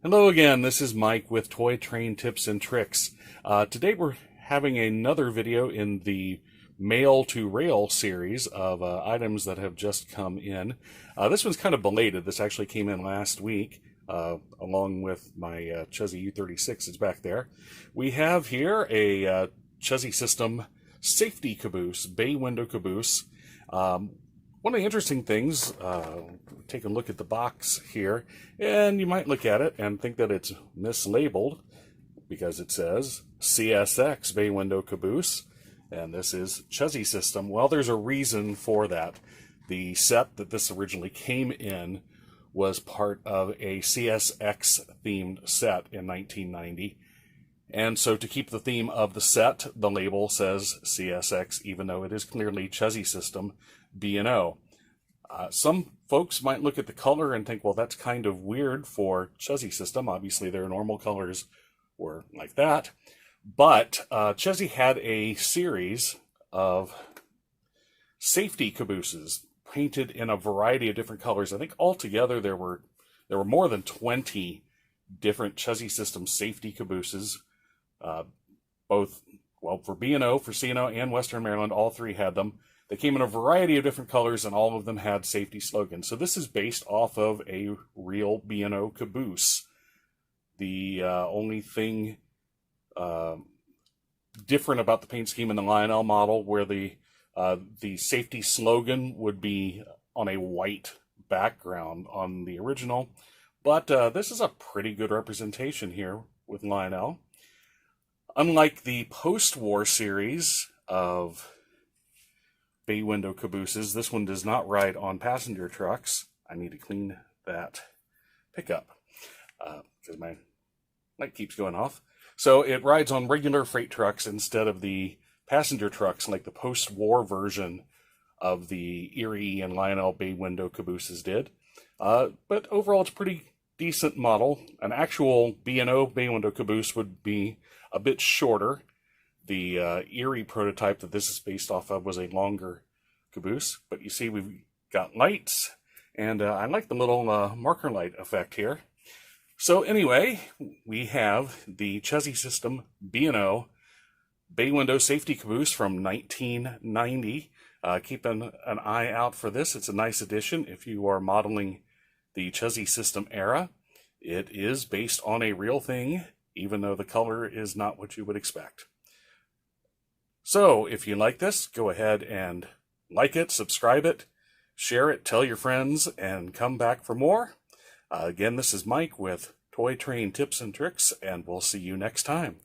Hello again, this is Mike with Toy Train Tips and Tricks. Today we're having another video in the Mail to Rail series of items that have just come in. This one's kind of belated. This actually came in last week along with my Chessie U36. It's back there. We have here a Chessie System safety caboose, bay window caboose. One of the interesting things, take a look at the box here, and you might look at it and think that it's mislabeled because it says CSX Bay Window Caboose, and this is Chessie System. Well, there's a reason for that. The set that this originally came in was part of a CSX themed set in 1990. And so to keep the theme of the set, the label says CSX, even though it is clearly Chessie System B&O. Some folks might look at the color and think, well, that's kind of weird for Chessie System. Obviously, their normal colors were like that. But Chessie had a series of safety cabooses painted in a variety of different colors. I think altogether there were more than 20 different Chessie System safety cabooses. Both, well, for B&O, for C&O, and Western Maryland, all three had them. They came in a variety of different colors, and all of them had safety slogans. So this is based off of a real B&O caboose. The only thing different about the paint scheme in the Lionel model, where the safety slogan would be on a white background on the original. But this is a pretty good representation here with Lionel. Unlike the post-war series of bay window cabooses, this one does not ride on passenger trucks. I need to clean that pickup because my light keeps going off. So it rides on regular freight trucks instead of the passenger trucks like the post-war version of the Erie and Lionel bay window cabooses did. But overall, it's a pretty decent model. An actual B&O bay window caboose would be a bit shorter. The Erie prototype that this is based off of was a longer caboose, but you see we've got lights, and I like the little marker light effect here. So anyway, we have the Chessie System B&O bay window safety caboose from 1990. Keep an eye out for this. It's a nice addition if you are modeling the Chessie System era. It is based on a real thing, even though the color is not what you would expect. So if you like this, go ahead and like it, subscribe it, share it, tell your friends, and come back for more. Again, this is Mike with Toy Train Tips and Tricks, and we'll see you next time.